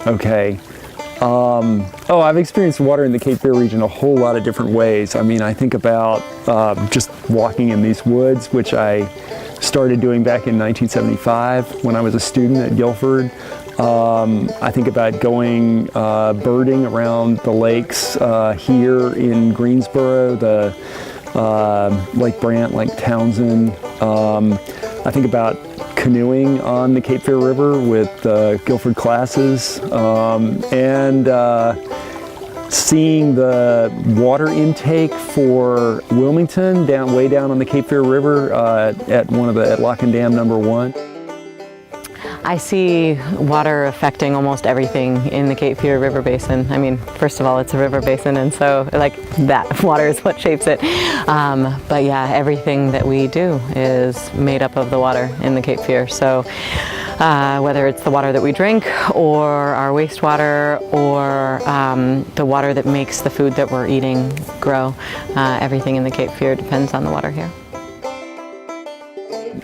Okay. I've experienced water in the Cape Fear region a whole lot of different ways. I mean, I think about just walking in these woods, which I started doing back in 1975 when I was a student at Guilford. I think about going birding around the lakes here in Greensboro, the Lake Brant, Lake Townsend. I think about canoeing on the Cape Fear River with Guilford classes, and seeing the water intake for Wilmington way down on the Cape Fear River at Lock and Dam number 1. I see water affecting almost everything in the Cape Fear River Basin. I mean, first of all, it's a river basin, and so like that water is what shapes it. But yeah, everything that we do is made up of the water in the Cape Fear. So whether it's the water that we drink, or our wastewater, or the water that makes the food that we're eating grow, everything in the Cape Fear depends on the water here.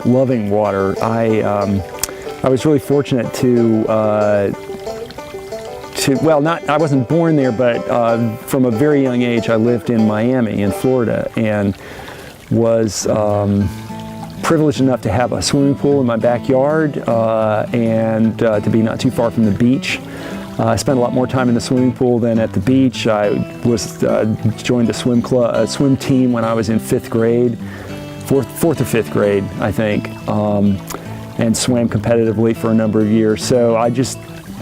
Loving water. I was really fortunate I wasn't born there, but from a very young age I lived in Miami in Florida, and was privileged enough to have a swimming pool in my backyard, and to be not too far from the beach. I spent a lot more time in the swimming pool than at the beach. I joined a swim team when I was in 5th grade, 4th or 5th grade, I think. And swam competitively for a number of years. So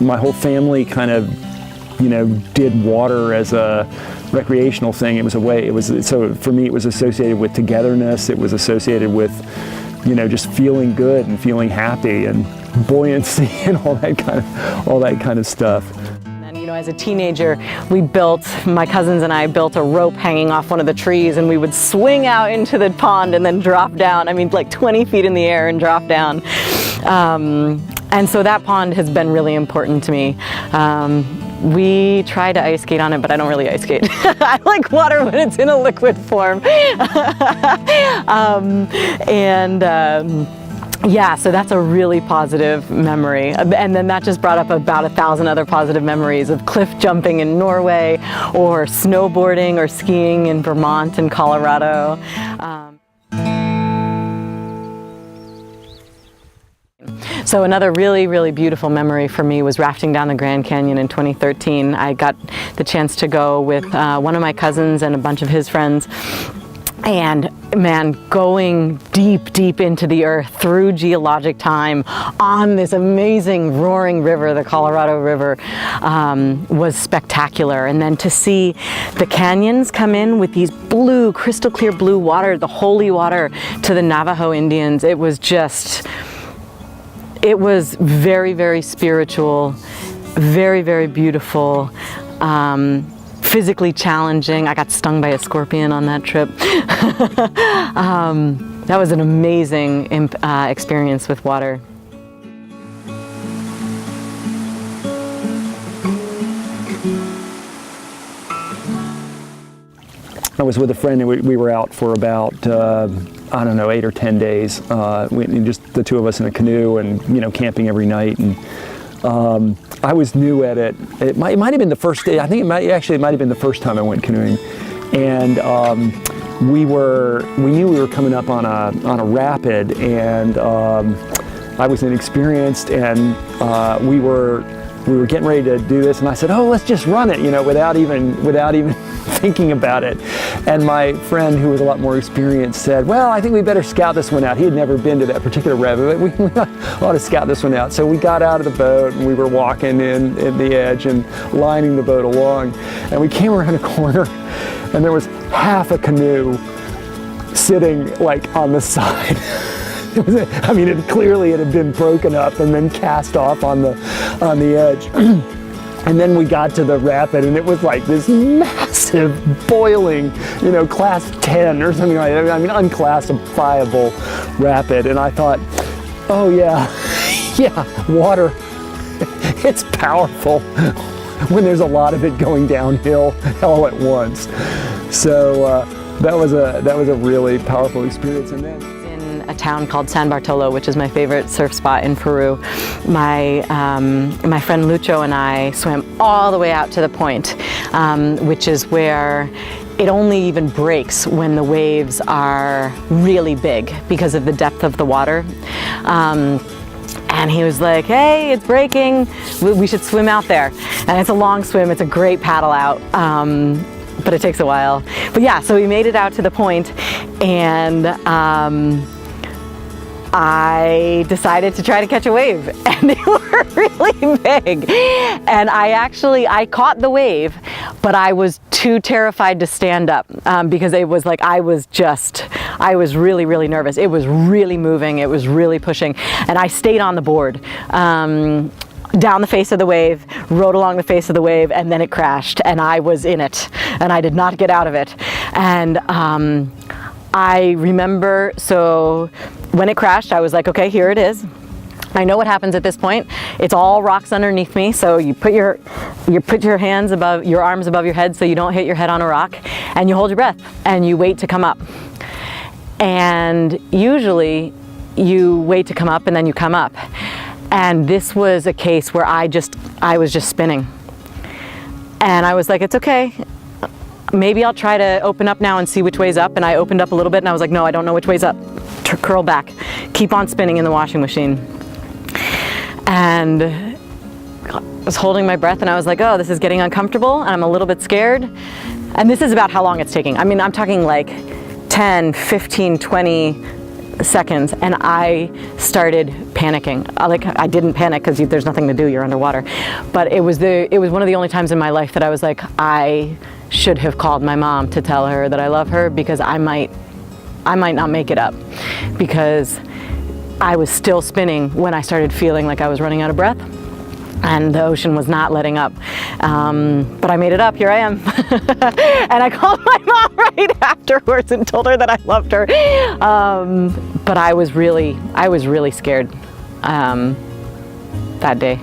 my whole family kind of, did water as a recreational thing. It was a way, so for me it was associated with togetherness. It was associated with, just feeling good and feeling happy and buoyancy and all that kind of stuff. As a teenager, my cousins and I built a rope hanging off one of the trees, and we would swing out into the pond and then drop down. I mean, like 20 feet in the air and drop down. And so that pond has been really important to me. We try to ice skate on it, but I don't really ice skate. I like water when it's in a liquid form. Yeah, so that's a really positive memory. And then that just brought up about 1,000 other positive memories of cliff jumping in Norway, or snowboarding or skiing in Vermont and Colorado. So another really, really beautiful memory for me was rafting down the Grand Canyon in 2013. I got the chance to go with one of my cousins and a bunch of his friends. And man, going deep into the earth through geologic time on this amazing roaring river, the Colorado River, was spectacular. And then to see the canyons come in with these blue, crystal clear blue water, the holy water to the Navajo Indians, it was very, very spiritual, very, very beautiful. Physically challenging. I got stung by a scorpion on that trip. That was an amazing experience with water. I was with a friend, and we were out for about, 8 or 10 days. Just the two of us in a canoe, and camping every night. And I was new at it. It might have been the first day. I think it might have been the first time I went canoeing, and we knew we were coming up on a rapid, and I was inexperienced, and we were getting ready to do this, and I said, "Oh, let's just run it," without even thinking about it. And my friend, who was a lot more experienced, said, "Well, I think we better scout this one out." He had never been to that particular rapid, but we ought to scout this one out. So we got out of the boat, and we were walking in the edge and lining the boat along, and we came around a corner, and there was half a canoe sitting like on the side. It had been broken up and then cast off on the edge. And then we got to the rapid, and it was like this massive, boiling, class 10 or something like that. Unclassifiable rapid. And I thought, oh yeah, water, it's powerful when there's a lot of it going downhill all at once. So that was a really powerful experience. And then a town called San Bartolo, which is my favorite surf spot in Peru. My friend Lucho and I swam all the way out to the point, which is where it only even breaks when the waves are really big because of the depth of the water. And he was like, hey, it's breaking, we should swim out there. And it's a long swim, it's a great paddle out, but it takes a while. But yeah, so we made it out to the point, and I decided to try to catch a wave, and they were really big. And I caught the wave, but I was too terrified to stand up because it was like I was really, really nervous. It was really moving, it was really pushing, and I stayed on the board. Down the face of the wave, rode along the face of the wave, and then it crashed, and I was in it, and I did not get out of it. And I remember, so when it crashed, I was like, okay, here it is. I know what happens at this point. It's all rocks underneath me, so you put your hands above, your arms above your head so you don't hit your head on a rock, and you hold your breath, and you wait to come up. And usually, you wait to come up, and then you come up. And this was a case where I was just spinning. And I was like, it's okay. Maybe I'll try to open up now and see which way's up. And I opened up a little bit and I was like, no, I don't know which way's up. Curl back. Keep on spinning in the washing machine. And I was holding my breath and I was like, oh, this is getting uncomfortable and I'm a little bit scared. And this is about how long it's taking. I mean, I'm talking like 10, 15, 20 seconds, and I started panicking. I didn't panic because there's nothing to do, you're underwater. But it was one of the only times in my life that I was like, I should have called my mom to tell her that I love her, because I might not make it up, because I was still spinning when I started feeling like I was running out of breath. And the ocean was not letting up. But I made it up, here I am. And I called my mom right afterwards and told her that I loved her. But I was really scared that day.